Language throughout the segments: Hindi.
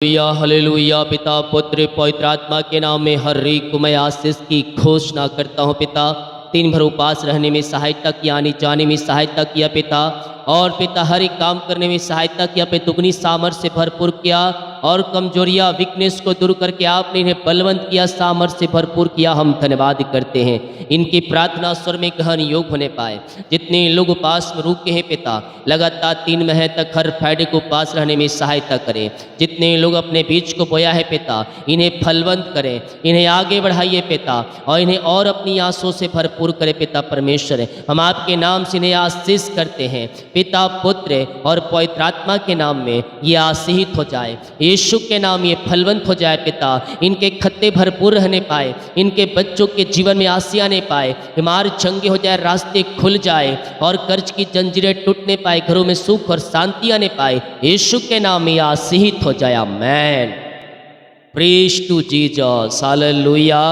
हालेलुया। पिता पुत्र पवित्र आत्मा के नाम में हर एक को मैं आशीष की घोषणा करता हूँ। पिता दिन भर उपास रहने में सहायता किया, आने जाने में सहायता किया पिता, और पिता हर एक काम करने में सहायता किया। पे दुगनी सामर्थ्य से भरपूर किया और कमजोरियाँ वीकनेस को दूर करके आपने इन्हें बलवंत किया, सामर्थ्य से भरपूर किया। हम धन्यवाद करते हैं। इनकी प्रार्थना स्वर में गहन योग होने पाए। जितने लोग उपास में रुके हैं पिता, लगातार 3 महीने तक हर फ्राइडे को उपास रहने में सहायता करें। जितने लोग अपने बीज को बोया है पिता, इन्हें फलवंत करें, इन्हें आगे बढ़ाइए पिता, और इन्हें और अपनी आंसू से भरपूर करे पिता परमेश्वर। हम आपके नाम से इन्हें आशीष करते हैं पिता पुत्र और पवित्र आत्मा के नाम में ये आशीषित हो जाए। यीशु के नाम ये फलवंत हो जाए पिता, इनके खत्ते भरपूर रहने पाए, इनके बच्चों के जीवन में आसिया आने पाए, बीमार चंगे हो जाए, रास्ते खुल जाए और कर्ज की जंजीरें टूटने पाए, घरों में सुख और शांति आने पाए। यीशु के नाम में आशीषित हो जाए। आमेन। Praise to Jesus. हालेलुया।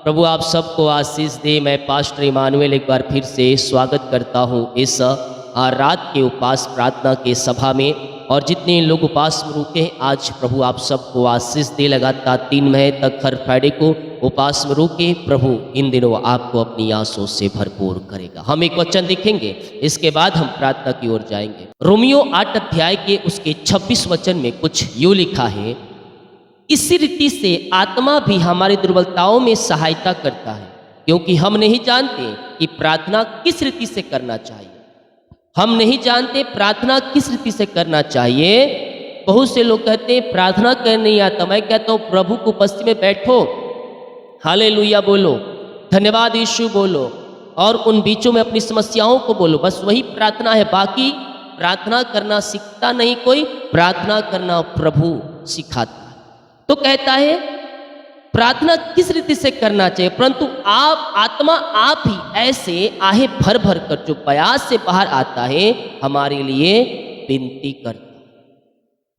प्रभु आप सबको आशीष दे। मैं पास्टर इमानुएल एक बार फिर से स्वागत करता हूँ इस रात के उपास प्रार्थना के सभा में। और जितने लोग उपास में रुके हैं, आज प्रभु आप सबको आशीष दे। लगातार 3 महीने तक हर फ्राइडे को उपास में रुके, प्रभु इन दिनों आपको अपनी आंसू से भरपूर करेगा। हम एक वचन देखेंगे, इसके बाद हम प्रार्थना की ओर जाएंगे। रोमियो 8 अध्याय के उसके 26 वचन में कुछ यूँ लिखा है, इसी रीति से आत्मा भी हमारी दुर्बलताओं में सहायता करता है, क्योंकि हम नहीं जानते कि प्रार्थना किस रीति से करना चाहिए। हम नहीं जानते प्रार्थना किस रीति से करना चाहिए। बहुत से लोग कहते हैं प्रार्थना करने नहीं आता। मैं कहता हूँ प्रभु की उपस्थिति में बैठो, हालेलुया बोलो, धन्यवाद यीशु बोलो, और उन बीचों में अपनी समस्याओं को बोलो। बस वही प्रार्थना है। बाकी प्रार्थना करना सीखता नहीं कोई, प्रार्थना करना प्रभु सिखाता। तो कहता है प्रार्थना किस रीति से करना चाहिए, परंतु आप आत्मा आप ही ऐसे आहे भर भर कर जो प्रयास से बाहर आता है हमारे लिए विनती करता।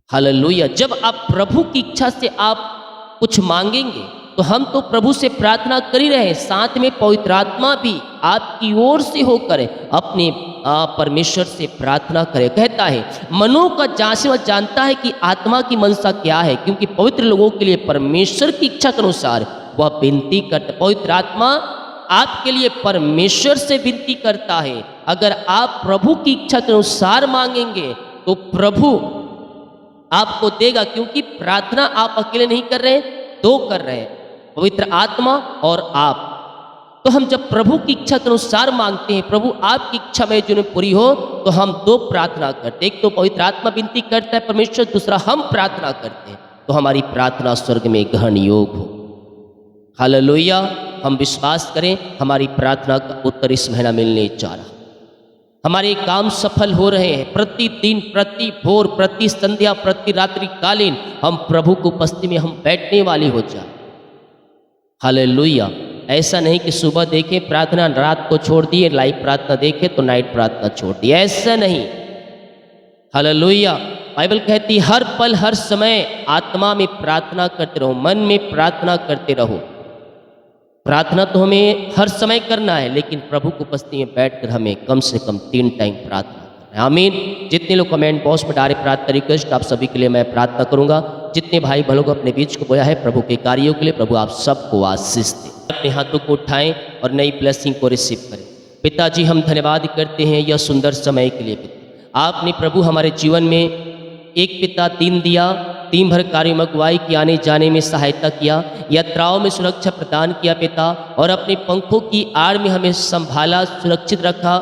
हालेलुया। जब आप प्रभु की इच्छा से आप कुछ मांगेंगे तो हम तो प्रभु से प्रार्थना कर ही रहे, साथ में पवित्र आत्मा भी आपकी ओर से होकर अपने परमेश्वर से प्रार्थना करे। कहता है मनो का जांचना जानता है कि आत्मा की मनसा क्या है, क्योंकि पवित्र लोगों के लिए परमेश्वर की इच्छा के अनुसार वह विनती करता है। पवित्र आत्मा आपके लिए परमेश्वर से विनती करता है। अगर आप प्रभु की इच्छा के अनुसार मांगेंगे तो प्रभु आपको देगा, क्योंकि प्रार्थना आप अकेले नहीं कर रहे, 2 कर रहे हैं, पवित्र आत्मा और आप। तो हम जब प्रभु की इच्छा के अनुसार मांगते हैं, प्रभु आपकी इच्छा में जो पूरी हो, तो हम 2 प्रार्थना करते हैं। एक तो पवित्र आत्मा विनती करता है परमेश्वर, दूसरा हम प्रार्थना करते हैं। तो हमारी प्रार्थना स्वर्ग में गहन योग हो। हालेलुया। हम विश्वास करें हमारी प्रार्थना का उत्तर इस महीना मिलने जा रहा। हमारे काम सफल हो रहे हैं। प्रतिदिन, प्रति भोर, प्रति संध्या, प्रति रात्रि कालीन हम प्रभु की उपस्थिति में हम बैठने वाले हो जाए। हालेलुया। ऐसा नहीं कि सुबह देखे प्रार्थना, रात को छोड़ दिए, लाइव प्रार्थना देखे तो नाइट प्रार्थना छोड़ दी, ऐसा नहीं। हालेलुया। बाइबल कहती हर पल हर समय आत्मा में प्रार्थना करते रहो, मन में प्रार्थना करते रहो। प्रार्थना तो हमें हर समय करना है, लेकिन प्रभु की उपस्थिति में बैठकर हमें कम से कम 3 टाइम प्रार्थना करना है। आमीन। जितने लोग कमेंट बॉक्स में डाले प्रार्थना रिक्वेस्ट, आप सभी के लिए मैं प्रार्थना करूंगा। जितने भाई बहनों को अपने बीच को बोया है प्रभु के कार्यों के लिए, प्रभु आप सबको आशीष दे। अपने हाथों को उठाएं और नई ब्लेसिंग को रिसीव करें। पिताजी हम धन्यवाद करते हैं यह सुंदर समय के लिए। पिता आपने प्रभु हमारे जीवन में एक पिता दिन दिया, 3 भर कार्य में अगुवाई की, आने जाने में सहायता किया, यात्राओं में सुरक्षा प्रदान किया पिता, और अपने पंखों की आड़ में हमें संभाला, सुरक्षित रखा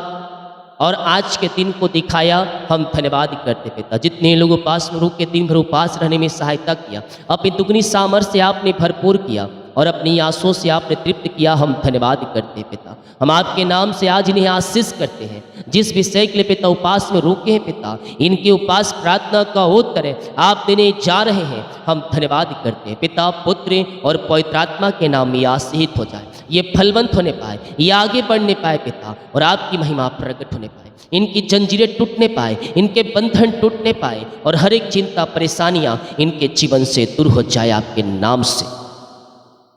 और आज के दिन को दिखाया। हम धन्यवाद करते पिता। जितने लोग उपास में रुक के दिन भर उपास रहने में सहायता किया, अपनी दुगनी सामर्थ्य से आपने भरपूर किया और अपनी आंसुओं से आपने तृप्त किया। हम धन्यवाद करते हैं पिता। हम आपके नाम से आज इन्हें आशीष करते हैं। जिस विषय के लिए पिता उपास में रुके हैं पिता, इनके उपास प्रार्थना का उत्तर आप देने जा रहे हैं। हम धन्यवाद करते हैं पिता पुत्र और पवित्र आत्मा के नाम में आशीषित हो जाए, ये फलवंत होने पाए, ये आगे बढ़ने पाए पिता, और आपकी महिमा प्रकट होने पाए, इनकी जंजीरें टूटने पाए, इनके बंधन टूटने पाए, और हर एक चिंता परेशानियां इनके जीवन से दूर हो जाए। आपके नाम से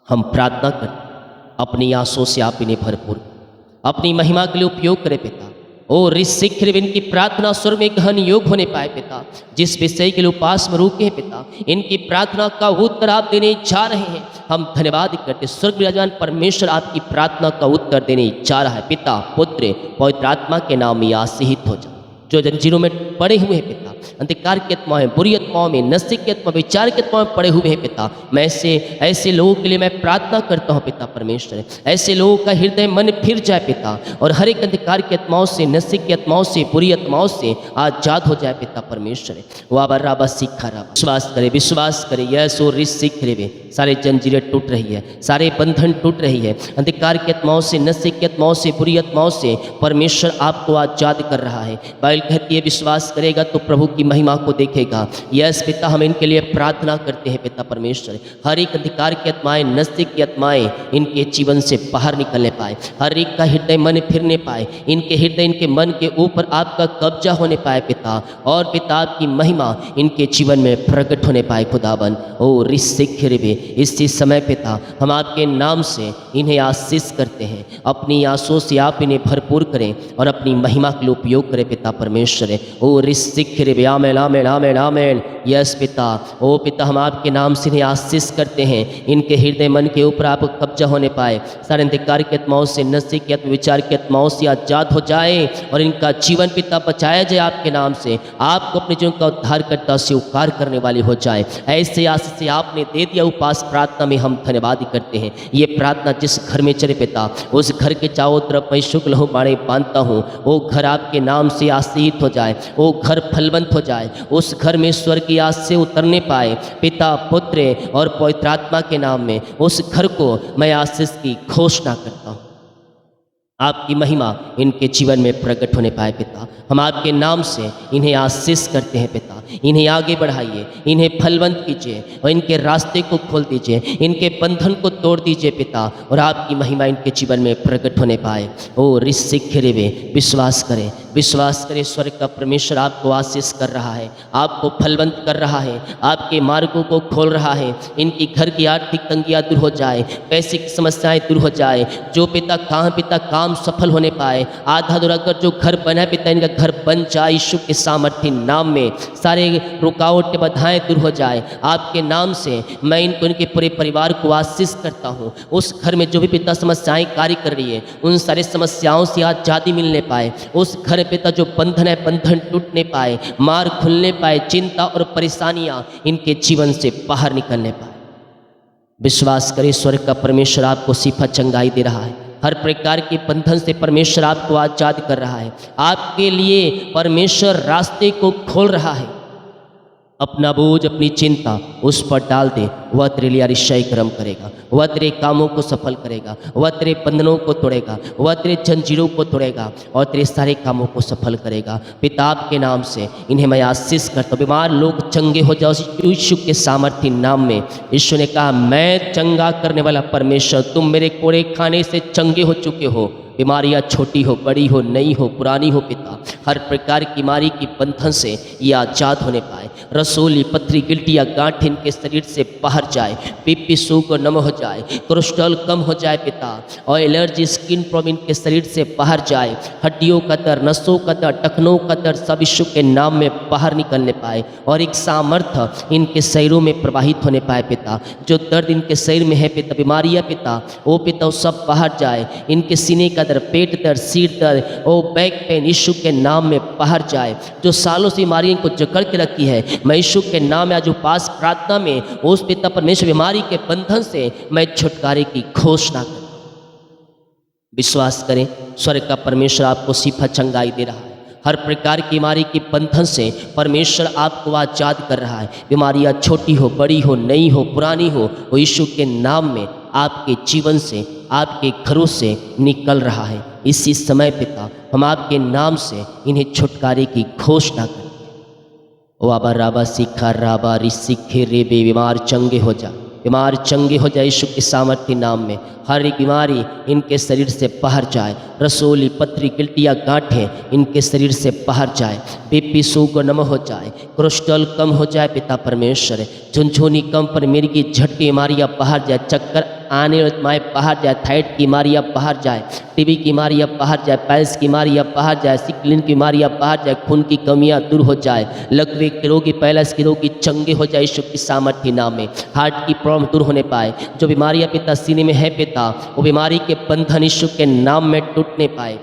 हम प्रार्थना करते, अपनी आंसुओं से आप इन्हें भरपूर अपनी महिमा के लिए उपयोग करें पिता। और ऋषिख इनकी प्रार्थना स्वर में गहन योग होने पाए पिता। जिस विषय के लिए उपास में रुके हैं पिता, इनकी प्रार्थना का उत्तर आप देने जा रहे हैं। हम धन्यवाद करते स्वर्ग विराजमान परमेश्वर आपकी प्रार्थना का उत्तर देने जा रहा है। पिता पुत्र पवित्र आत्मा के नाम में आशीषित हो जाए। जो जंजीरों में पड़े हुए हैं पिता, अंधकार की आत्माएं, बुरी आत्माओं में, नशे की आत्मा, विचार की आत्माओं में पड़े हुए हैं पिता, मैं ऐसे लोगों के लिए मैं प्रार्थना करता हूँ पिता परमेश्वर। ऐसे लोगों का हृदय मन फिर जाए पिता, और हर एक अंधकार की आत्माओं से, नशे की आत्माओं से, बुरी आत्माओं से आजाद हो जाए पिता परमेश्वर। वाबा राबा सीखा राबा, विश्वास करे यस और सीख रे वे सारे जंजीरें टूट रही है, सारे बंधन टूट रही है। अंधकार की आत्माओं से, नशे की आत्माओं से, बुरी आत्माओं से परमेश्वर आपको आजाद कर रहा है। बाइबल कहती है विश्वास करेगा तो प्रभु की महिमा को देखेगा। यस पिता, हम इनके लिए प्रार्थना करते हैं पिता परमेश्वर। हर एक अंधकार की आत्माएं, नशे की आत्माएं इनके जीवन से बाहर निकलने पाए, हर एक का हृदय मन फिरने पाए, इनके हृदय, इनके मन के ऊपर आपका कब्जा होने पाए पिता, और पिता आपकी महिमा इनके जीवन में प्रकट होने पाए खुदावन। ओ रिसिखिरबे, इसी समय पिता हम आपके नाम से इन्हें आशीष करते हैं। अपनी आंसुओं से आप इन्हें भरपूर करें और अपनी महिमा के लिए उपयोग करें पिता परमेश्वर। ओ रिसिखिरबे, आमेन आमेन आमेन आमेन। यस पिता, ओ पिता हम आपके नाम से इन्हें आशीष करते हैं। इनके हृदय मन के ऊपर आप कब्जा होने पाए, सारे अंधकार की आत्माओं से, नशे की आत्मा, विचार की आत्माओं से आजाद हो जाए, और इनका जीवन पिता बचाया जाए आपके नाम से। आपको अपने जीवन का उद्धार करता स्वीकार करने वाली हो जाए। ऐसे आशीष से आपने दे दिया उपास प्रार्थना में हम धन्यवाद करते हैं। ये प्रार्थना जिस घर में चले पिता, उस घर के चारों तरफ मैं शुक्ल हूँ बाड़े बांधता हूँ, वो घर आपके नाम से आशीषित हो जाए, वो घर फलवंत हो जाए, उस घर में स्वर्ग की आस से उतरने पाए पिता पुत्र और पवित्र आत्मा के नाम में। उस घर को मैं आशीष की घोषणा करता हूँ। आपकी महिमा इनके जीवन में प्रकट होने पाए पिता। हम आपके नाम से इन्हें आशीष करते हैं पिता। इन्हें आगे बढ़ाइए, इन्हें फलवंत कीजिए और इनके रास्ते को खोल दीजिए, इनके बंधन को तोड़ दीजिए पिता, और आपकी महिमा इनके जीवन में प्रकट होने पाए। ओ रिसिखिरबे, विश्वास करें, विश्वास करें, स्वर्ग का परमेश्वर आपको आशीष कर रहा है, आपको फलवंत कर रहा है, आपके मार्गों को खोल रहा है। इनकी घर की आर्थिक तंगियाँ दूर हो जाए, पैसे की समस्याएं दूर हो जाए। जो पिता काम सफल होने पाए, आधा अधूरा कर जो घर बना पिता, इनका घर बन जाए यीशु के सामर्थ्य नाम में। सारे रुकावटें बाधाएं दूर हो जाए आपके नाम से। मैं इनको, इनके पूरे परिवार को आशीष करता हूँ। उस घर में जो भी पिता समस्याएं कार्य कर रही है, उन सारी समस्याओं से आजादी मिलने पाए। उस घर में पिता जो बंधन है, बंधन टूटने पाए, मार खुलने पाए, चिंता और परेशानियां इनके जीवन से बाहर निकलने पाए। विश्वास करें, स्वर्ग का परमेश्वर आपको सिफा चंगाई दे रहा है। हर प्रकार के बंधन से परमेश्वर आपको आजाद कर रहा है। आपके लिए परमेश्वर रास्ते को खोल रहा है। अपना बोझ, अपनी चिंता उस पर डाल दे, वह तेरे लिए अतिशय कर्म करेगा, वह तेरे कामों को सफल करेगा, वह तेरे बंधनों को तोड़ेगा, वह तेरे जंजीरों को तोड़ेगा और तेरे सारे कामों को सफल करेगा। पिता आपके नाम से इन्हें मैं आशीष करता हूँ। बीमार लोग चंगे हो जाओ यीशु के सामर्थ्य नाम में। यीशु ने कहा, मैं चंगा करने वाला परमेश्वर, तुम मेरे कोड़े खाने से चंगे हो चुके हो। बीमारियाँ छोटी हो, बड़ी हो, नई हो, पुरानी हो पिता, हर प्रकार की बीमारी की बंधन से ये आजाद होने पाए। रसोली, पथरी, गिल्टियाँ, गांठ इनके शरीर से बाहर जाए, बीपी शुगर नम हो जाए, कोलेस्ट्रॉल कम हो जाए पिता, और एलर्जी, स्किन प्रॉब्लम इनके शरीर से बाहर जाए। हड्डियों का दर्द, नसों का दर्द, टखनों का दर्द सब यीशु के नाम में बाहर निकलने पाए, और एक सामर्थ्य इनके शरीरों में प्रवाहित होने पाए पिता। जो दर्द इनके शरीर में है पिता, बीमारियाँ पिता, वो पिता वो सब बाहर जाए। इनके सीने का दर्द, पेट दर्द, सिर दर्द, ओ बैक पेन यीशु के नाम में बाहर जाए। जो सालों से बीमारी इनको जकड़ के रखी है, मैं यीशु के नाम में आज उपास प्रार्थना में उस पिता परमेश्वर बीमारी के बंधन से मैं छुटकारे की घोषणा करता हूं। विश्वास करें, स्वर्ग का परमेश्वर आपको सिफा चंगाई दे रहा है। हर प्रकार की बीमारी के बंधन से परमेश्वर आपको आजाद कर रहा है। बीमारियाँ छोटी हो, बड़ी हो, नई हो, पुरानी हो, वो यीशु के नाम में आपके जीवन से, आपके घरों से निकल रहा है। इसी समय पिता हम आपके नाम से इन्हें छुटकारे की घोषणा करते हैं। वाबा राबा सिखा राबा रिसिखे रेबे, बीमार चंगे हो जा, बीमार चंगे हो जाए यीशु के सामर्थ्य नाम में। हर एक बीमारी इनके शरीर से बाहर जाए। रसोली, पथरी, गिल्टियाँ, गांठें इनके शरीर से बाहर जाए। बीपी शुगर नम हो जाए, कोलेस्ट्रॉल कम हो जाए पिता परमेश्वर। झुनझुनी कम पर मिर्गी, झटके बीमारियाँ बाहर जाए, चक्कर आने वाली बीमारी बाहर जाए, थायराइड की बीमारी अब बाहर जाए, टीबी की बीमारी अब बाहर जाए, पाइल्स की बीमारी अब बाहर जाए, सिकलिन की बीमारी अब बाहर जाए, खून की कमियां दूर हो जाए, लकवे के रोगी, पैलस के रोगी चंगे हो जाए यीशु की सामर्थ्य नाम में। हार्ट की प्रॉब्लम दूर होने पाए, जो बीमारियां पिता सीने में है पिता, वो बीमारी के बंधन यीशु के नाम में टूटने पाए,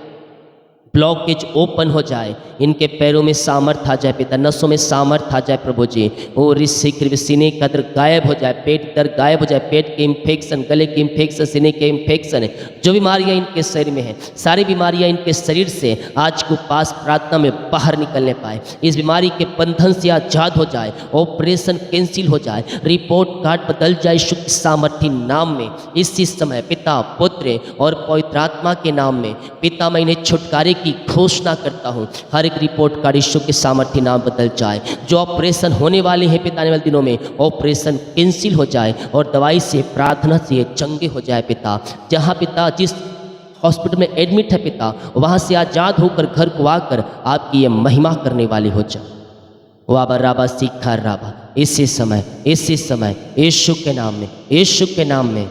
ब्लॉकेज ओपन हो जाए, इनके पैरों में सामर्थ आ जाए पिता, नसों में सामर्थ आ जाए प्रभु जी। और इस शीघ्र सीने का दर्द गायब हो जाए, पेट दर्द गायब हो जाए, पेट के इन्फेक्शन, गले के इन्फेक्शन, सीने के इन्फेक्शन, जो बीमारियां इनके शरीर में हैं, सारी बीमारियां इनके शरीर से आज को पास प्रार्थना में बाहर निकलने पाए, इस बीमारी के बंधन से आजाद हो जाए, ऑपरेशन कैंसिल हो जाए, रिपोर्ट कार्ड बदल जाए यीशु की सामर्थ्य नाम में। इसी समय पिता, पुत्र और पवित्र आत्मा के नाम में पिता, मैं इन्हें छुटकारे की घोषणा करता हूँ। हर एक रिपोर्ट कार्ड यीशु के सामर्थ्य नाम बदल जाए, जो ऑपरेशन होने वाले हैं पिता आने वाले दिनों में, ऑपरेशन कैंसिल हो जाए और दवाई से, प्रार्थना से चंगे हो जाए पिता। जहाँ पिता जिस हॉस्पिटल में एडमिट है पिता, वहाँ से आज़ाद होकर घर को आकर आपकी ये महिमा करने वाली हो जाए। वाबा राबा सीखा राबा, इसी समय यीशु के नाम में, यीशु के नाम में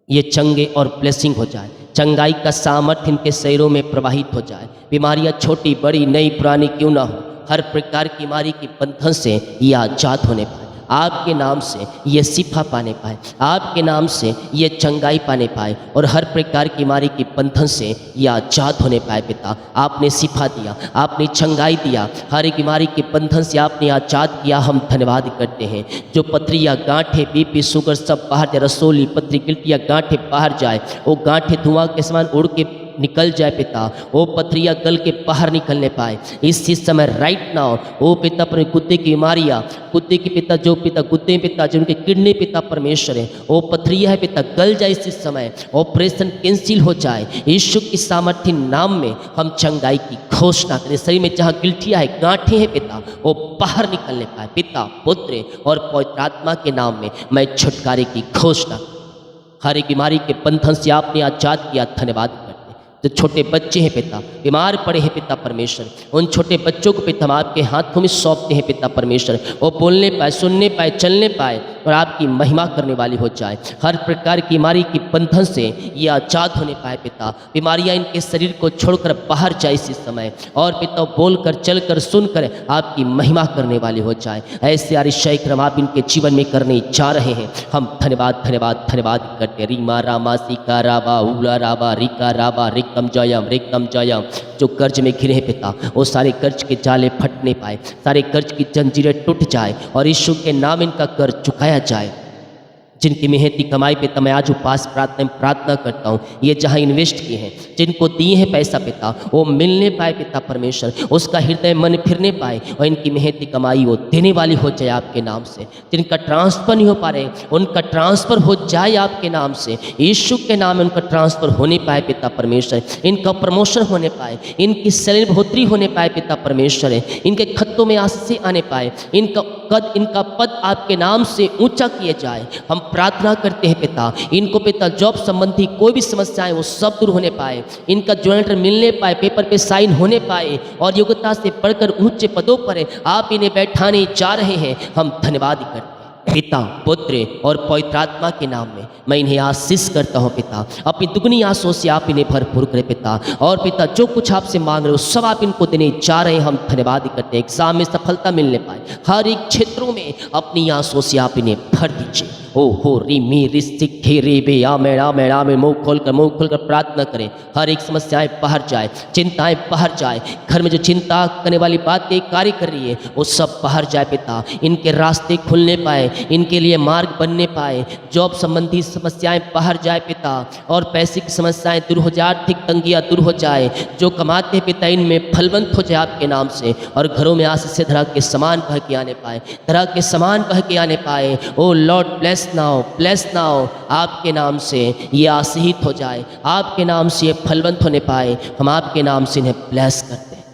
ये चंगे और ब्लेसिंग हो जाए, चंगाई का सामर्थ्य इनके शरीरों में प्रवाहित हो जाए। बीमारियां छोटी बड़ी नई पुरानी क्यों ना हो, हर प्रकार की बीमारी के बंधन से ये आजाद होने पाए, आपके नाम से ये शिफा पाने पाए, आपके नाम से ये चंगाई पाने पाए और हर प्रकार की बीमारी के बंधन से ये आजाद होने पाए पिता। आपने शिफा दिया, आपने चंगाई दिया, हर एक बीमारी के बंधन से आपने आजाद किया, हम धन्यवाद करते हैं। जो पथरियाँ, गांठें, बीपी, शुगर सब बाहर जाए, रसोली, पथरी, गिल्टियाँ, गांठें बाहर जाए, वो गांठें धुआं के समान उड़ के निकल जाए पिता, वो पथरियाँ गल के बाहर निकलने पाए इसी समय राइट नाउ। वो पिता अपने कुत्ते की बीमारियाँ, कुत्ते की पिता, जो पिता कुत्ते पिता, जो उनके किडनी पिता परमेश्वर है, वो पथरियाँ है पिता, गल जाए इसी समय, ऑपरेशन कैंसिल हो जाए यीशु की सामर्थ्य नाम में। हम चंगाई की घोषणा करें, शरीर में जहाँ गिल्टियाँ है, गांठें हैं पिता, वो बाहर निकलने पाए पिता, पुत्र और पवित्र आत्मा के नाम में मैं छुटकारे की घोषणा। हर एक बीमारी के बंधन से आपने आजाद किया, धन्यवाद। जो छोटे बच्चे हैं पिता, बीमार पड़े हैं पिता परमेश्वर, उन छोटे बच्चों को पिता हम आपके हाथों में सौंपते हैं पिता परमेश्वर, वो बोलने पाए, सुनने पाए, चलने पाए और आपकी महिमा करने वाली हो जाए। हर प्रकार की बीमारी की बंधन से ये आजाद होने पाए पिता, बीमारियां इनके शरीर को छोड़कर बाहर जाए इसी समय, और पिता बोलकर, चलकर, सुनकर आपकी महिमा करने वाली हो जाए। ऐसे अतिशय क्रम आप इनके जीवन में करने जा रहे हैं, हम धन्यवाद धन्यवाद धन्यवाद करते। रीमा रामा सीका राबा उला राबा रिका राबा रिकम जयम। जो कर्ज में घिरे हैं पिता, वो सारे कर्ज के जाले फटने पाए, सारे कर्ज की जंजीरें टूट जाए और यीशु के नाम इनका कर्ज चुकाया जाए। जिनकी मेहनती कमाई पे मैं आज उपास प्रार्थना करता हूँ, ये जहाँ इन्वेस्ट किए हैं, जिनको दिए हैं पैसा पिता, वो मिलने पाए पिता परमेश्वर, उसका हृदय मन फिरने पाए और इनकी मेहनती कमाई वो देने वाली हो जाए आपके नाम से। जिनका ट्रांसफ़र नहीं हो पा रहे, उनका ट्रांसफ़र हो जाए आपके नाम से, यीशु के नाम में उनका ट्रांसफ़र होने पाए पिता परमेश्वर, इनका प्रमोशन होने पाए, इनकी सैलरी बढ़ोतरी होने पाए पिता परमेश्वर, इनके खतों में आशीष आने पाए, इनका पद आपके नाम से ऊंचा किया जाए। हम प्रार्थना करते हैं पिता, इनको पिता जॉब संबंधी कोई भी समस्याएं वो सब दूर होने पाए, इनका जॉइंट मिलने पाए, पेपर पे साइन होने पाए और योग्यता से बढ़कर ऊंचे पदों पर आप इन्हें बैठाने जा रहे हैं। हम धन्यवाद करते हैं पिता, पुत्र और पवित्र आत्मा के नाम में मैं इन्हें आशीष करता हूँ पिता, अपनी दुगनी आंसुओं से आप इन्हें भरपूर करें पिता, और पिता जो कुछ आपसे मांग रहे हो सब आप इनको देने जा रहे हैं। हम धन्यवाद करते हैं, एग्जाम में सफलता मिलने पाए, हर एक क्षेत्रों में अपनी आंसुओं से आप इन्हें भर दीजिए। ओ हो री मी रिस्तिक खे रे बे या मेरा में मुँह खोलकर प्रार्थना करें, हर एक समस्याएं बाहर जाए, चिंताएं बाहर जाए, घर में जो चिंता करने वाली बातें कार्य कर रही है वो सब बाहर जाए पिता, इनके रास्ते खुलने पाए, इनके लिए मार्ग बनने पाए, जॉब संबंधी समस्याएं बाहर जाए पिता, और पैसे की समस्याएं दूर हो जाए, आर्थिक तंगियां दूर हो जाए, जो कमाते पिता इनमें फलवंत हो जाए आपके नाम से, और घरों में आशीष से धरा के समान बह के आने पाए, धरा के समान बह के आने पाए। ओ लॉर्ड ब्लेस नाउ, आपके नाम से ये आशीषित हो जाए, आपके नाम से ये फलवंत होने पाए। हम आपके नाम से इन्हें ब्लेस करते हैं।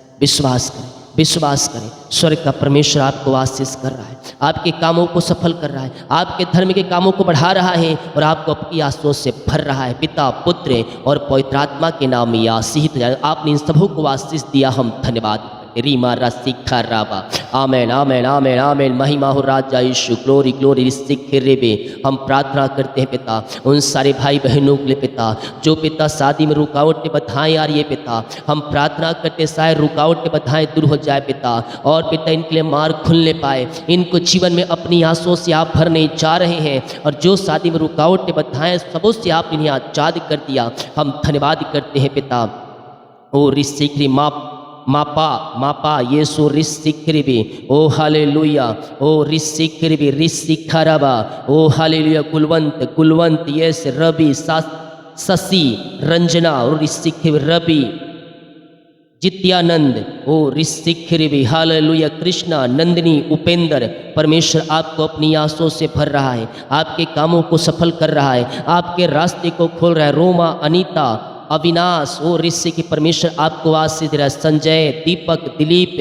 विश्वास करें, स्वर्ग का परमेश्वर आपको आशीष कर रहा है, आपके कामों को सफल कर रहा है, आपके धर्म के कामों को बढ़ा रहा है और आपको अपनी आशीषों से भर रहा है। पिता, पुत्र और पवित्र आत्मा के नाम में ये आशीषित हो जाए। आपने इन सबों को आशीष दिया, हम धन्यवाद। रीमा रसिखा राबा। आमेन आमेन आमेन आमेन। महिमा हो राजा यीशु। Glory glory रिसिखिरेबे। हम प्रार्थना करते हैं पिता उन सारे भाई बहनों के लिए पिता जो पिता शादी में रुकावटें बाधाएं आ रही है पिता, हम प्रार्थना करते शायद रुकावटें बाधाएं दूर हो जाए पिता, और पिता इनके लिए मार्ग खुलने पाए, इनको जीवन में अपनी आंसुओं से आप भरने जा रहे हैं, और जो शादी में रुकावटें बाधाएं सबों से आप इन्हें आजाद कर दिया, हम धन्यवाद करते हैं पिता। ओ रिसिक्री मापा मापा येसु रिसिक्रीबी। ओ हालेलुया। ओ रिसिक्रीबी रिसिखरबा। ओ हालेलुया। कुलवंत कुलवंत यस रवि शशि रंजना और रिसिख रवि जित्यानंद ओ रिसिखरीबी। हालेलुया। कृष्णा नंदिनी उपेंद्र, परमेश्वर आपको अपनी आंसुओं से भर रहा है, आपके कामों को सफल कर रहा है, आपके रास्ते को खोल रहा है। रोमा अनीता अविनाश ओ ऋषि की परमेश्वर आपको आशीष दे रहा है। संजय दीपक दिलीप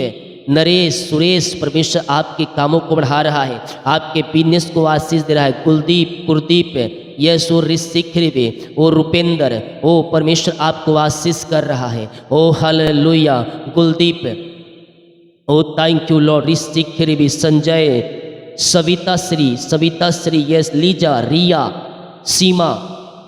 नरेश सुरेश, परमेश्वर आपके कामों को बढ़ा रहा है, आपके बिजनेस को आशीष दे रहा है। कुलदीप कुलदीप यस ओ ऋषिखरीबे ओ रुपेंद्र ओ परमेश्वर आपको आशीष कर रहा है। ओ हालेलुया। कुलदीप ओ थैंक यू लॉर्ड। ऋषिखरीबे संजय सविता श्री यस लीजा रिया सीमा,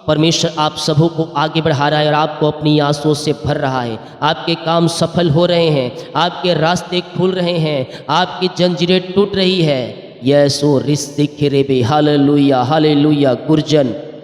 परमेश्वर आप सबों को आगे बढ़ा रहा है और आपको अपनी आंसुओं से भर रहा है। आपके काम सफल हो रहे हैं, आपके रास्ते खुल रहे हैं, आपकी जंजीरें टूट रही है। यीशु रिस्तिखरेबे। हालेलुया हालेलुया।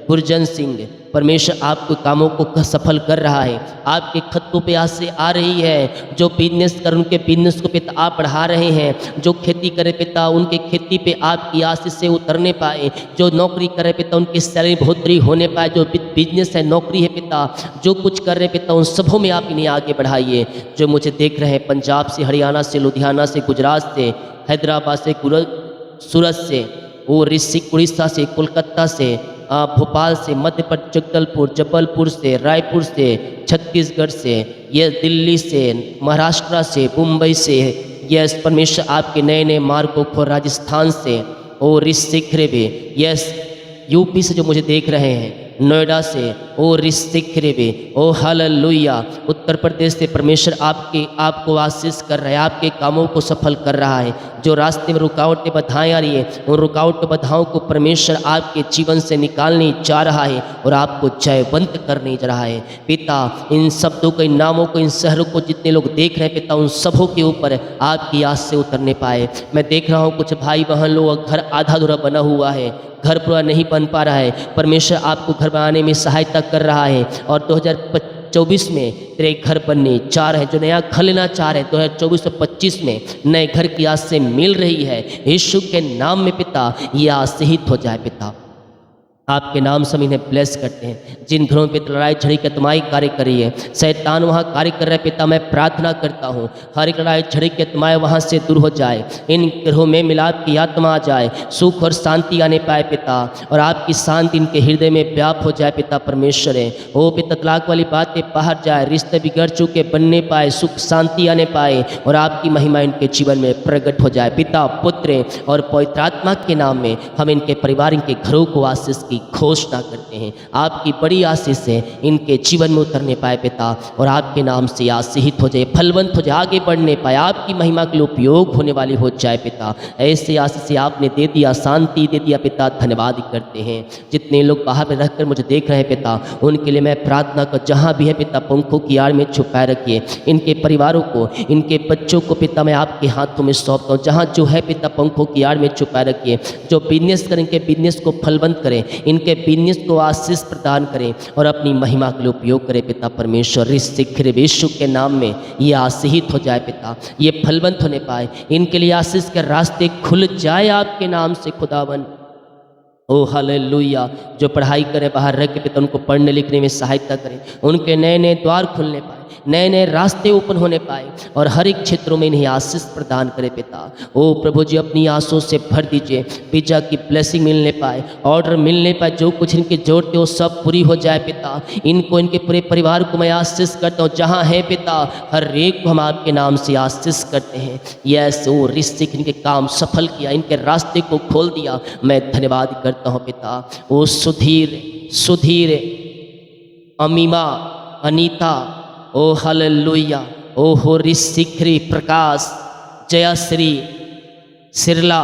गुरजन सिंह, परमेश्वर आपके कामों को सफल कर रहा है, आपके खतों पे आसे आ रही है। जो बिजनेस कर उनके बिजनेस को पिता आप बढ़ा रहे हैं, जो खेती करे पिता उनके खेती पे आपकी आशीष से उतरने पाए, जो नौकरी करे पिता उनकी सैलरी बढ़ोतरी होने पाए, जो बिजनेस है नौकरी है पिता जो कुछ कर रहे पिता उन सबों में आप इन्हें आगे बढ़ाइए। जो मुझे देख रहे हैं पंजाब से, हरियाणा से, लुधियाना से, गुजरात से, हैदराबाद से, सूरत से, वो ऋषिक उड़ीसा से, कोलकाता से, भोपाल से, मध्य प्रदेश, जबलपुर से, रायपुर से, छत्तीसगढ़ से, ये दिल्ली से, महाराष्ट्र से, मुंबई से, यस परमेश्वर आपके नए नए मार्गों को, राजस्थान से और ऋषिखरेबे, यस यूपी से जो मुझे देख रहे हैं, नोएडा से ओ ऋषिखरेबे, ओ हालेलुया। उत्तर प्रदेश से परमेश्वर आपको आशीष कर रहा है, आपके कामों को सफल कर रहा है। जो रास्ते में रुकावटें बाधाएं आ रही है उन रुकावट बाधाओं को परमेश्वर आपके जीवन से निकालने जा रहा है और आपको जयवंत करने जा रहा है। पिता इन शब्दों को, इन नामों को, इन शहरों को जितने लोग देख रहे हैं पिता उन सबों के ऊपर आपकी आस से उतरने पाए। मैं देख रहा हूँ कुछ भाई बहन लोग घर आधा अधूरा बना हुआ है, घर पूरा नहीं बन पा रहा है, परमेश्वर आपको घर बनाने में सहायता कर रहा है और 2024 में तेरे घर बनने जा रहे हैं। जो नया घर लेना चाह रहे हैं 2024 से 25 में नए घर की आस से मिल रही है। यीशु के नाम में पिता ये आशीषित हो जाए। पिता आपके नाम से हम इन्हें ब्लेस करते हैं। जिन घरों में लड़ाई झड़ी के तुम्हारी कार्य करी है, शैतान वहाँ कार्य कर रहे पिता, मैं प्रार्थना करता हूँ हर एक लड़ाई झड़ी के तुम्हारे वहाँ से दूर हो जाए, इन घरों में मिलाप की आत्मा आ जाए, सुख और शांति आने पाए पिता, और आपकी शांति इनके हृदय में व्याप हो जाए पिता परमेश्वर है। ओ पिता तलाक वाली बातें बाहर जाए, रिश्ते बिगड़ चुके बनने पाए, सुख शांति आने पाए और आपकी महिमा इनके जीवन में प्रकट हो जाए। पिता पुत्र और पवित्र आत्मा के नाम में हम इनके परिवार, इनके घरों को आशीष की घोषणा करते हैं। आपकी बड़ी आशीष से इनके जीवन में उतरने पाए पिता, और आपके नाम से आशीषित हो जाए, फलवंत हो जाए, आगे बढ़ने पाए, आपकी महिमा के लिए उपयोग होने वाली हो जाए पिता। ऐसे आशीष आपने दे दिया, शांति दे दिया पिता, धन्यवाद करते हैं। जितने लोग बाहर में रहकर मुझे देख रहे हैं पिता उनके लिए मैं प्रार्थना कर, जहाँ भी है पिता पंखों की आड़ में छुपाए रखिए, इनके परिवारों को, इनके बच्चों को पिता मैं आपके हाथों में सौंपता हूँ। जहाँ जो है पिता पंखों की आड़ में छुपाए रखिए, जो बिजनेस करें इनके बिजनेस को फलवंत करें, इनके बिजनेस को आशीष प्रदान करें और अपनी महिमा के लिए उपयोग करें पिता परमेश्वर। यीशु के नाम में ये आशीषित हो जाए पिता, ये फलवंत होने पाए, इनके लिए आशीष के रास्ते खुल जाए आपके नाम से खुदावन। ओ हालेलुया। जो पढ़ाई करें बाहर रह के पिता उनको पढ़ने लिखने में सहायता करें, उनके नए नए द्वार खुलने पाए, नए नए रास्ते ओपन होने पाए और हर एक क्षेत्रों में इन्हें आशीष प्रदान करें पिता। ओ प्रभु जी अपनी आंसुओं से भर दीजिए, पिता की ब्लेसिंग मिलने पाए, ऑर्डर मिलने पाए, जो कुछ इनकी जरूरत है वो सब पूरी हो जाए पिता। इनको, इनके पूरे परिवार को मैं आशीष करता हूँ, जहाँ है पिता हर एक को हम आपके नाम से आशीष करते हैं। यस ओ ऋषिक इनके काम सफल किया, इनके रास्ते को खोल दिया, मैं धन्यवाद करता हूँ पिता। ओ सुधीर अमीमा अनीता, ओ हालेलुया, ओहो ऋषिखरी प्रकाश जयाश्री सिरला,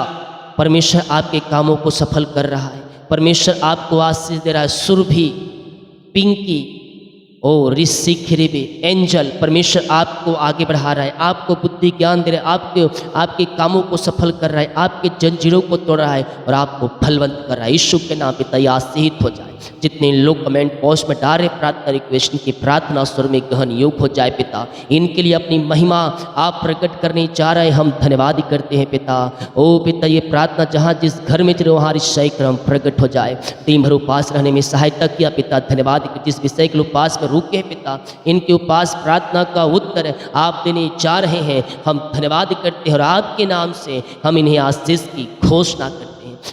परमेश्वर आपके कामों को सफल कर रहा है। परमेश्वर आपको आशीष दे रहा है। सुरभि, पिंकी, ओ ऋषि खिरिबी, एंजल, परमेश्वर आपको आगे बढ़ा रहा है, आपको बुद्धि ज्ञान दे रहा है, आपके कामों को सफल कर रहा है, आपके जंजीरों को तोड़ रहा है और आपको फलवंत कर रहा है। यीशु के नाम पे तैयार आशीषित हो जाए। जितने लोग कमेंट बॉक्स में डाल रहे प्रार्थना रिक्वेस्ट की प्रार्थना स्वर में गहन योग हो जाए पिता। इनके लिए अपनी महिमा आप प्रकट करने जा रहे हैं, हम धन्यवाद करते हैं पिता। ओ पिता, ये प्रार्थना जहाँ जिस घर में चले वहाँ विषय क्रम प्रकट हो जाए। दिन भर उपास रहने में सहायता किया पिता, धन्यवाद कि जिस विषय के उपास में रुके हैं पिता, इनके उपास प्रार्थना का उत्तर आप देने जा रहे हैं। हम धन्यवाद करते हैं और आपके नाम से हम इन्हें आशीष की घोषणा करते हैं।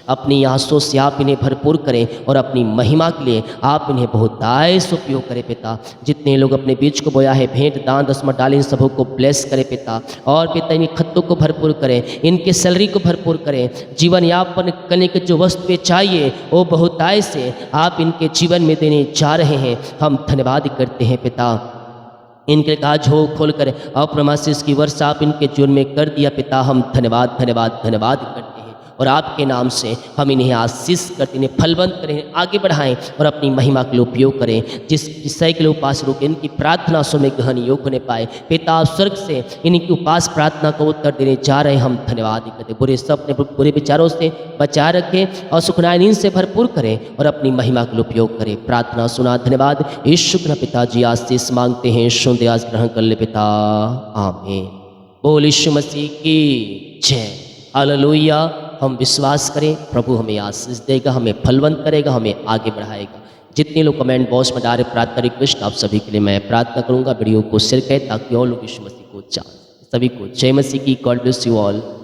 अपनी आंसुओं से आप इन्हें भरपूर करें और अपनी महिमा के लिए आप इन्हें बहुतायत से उपयोग करें पिता। जितने लोग अपने बीच को बोया है, भेंट दान दसमत डालें, इन सबों को ब्लेस करें पिता। और पिता इन खत्तों को भरपूर करें, इनके सैलरी को भरपूर करें। जीवन यापन करने के जो वस्तुएं चाहिए वो बहुतायत से आप इनके जीवन में देने जा रहे हैं। हम धन्यवाद करते हैं पिता। इनके काज हो खोल कर अप्रमाशीष की वर्षा आप इनके जीवन में कर दिया पिता। हम धन्यवाद धन्यवाद धन्यवाद करते हैं और आपके नाम से हम इन्हें आशीष करते, इन्हें फलवंत करें, आगे बढ़ाएं और अपनी महिमा के लिए उपयोग करें। जिस विषय के लिए उपास रुके, इनकी प्रार्थना सो में गहन योग होने पाए पिता। आप स्वर्ग से इनकी उपास प्रार्थना को उत्तर देने जा रहे हैं। हम धन्यवाद करते, बुरे सपने बुरे विचारों से बचा रखें और सुखनाय नींद से भरपूर करें और अपनी महिमा के लिए उपयोग करें। प्रार्थना सुना, धन्यवाद। यीशु के पिताजी आशीष मांगते हैं, सुन आज ग्रहण कर ले पिता, आमीन। बोल यीशु मसीह की जय। हालेलुया। हम विश्वास करें प्रभु हमें आशीष देगा, हमें फलवंत करेगा, हमें आगे बढ़ाएगा। जितने लोग कमेंट बॉक्स में डाले प्रार्थना रिक्वेस्ट, आप सभी के लिए मैं प्रार्थना करूंगा। वीडियो को शेयर करें ताकि और लोग यीशु मसीह को जान। सभी को जय मसीह की। God bless you all.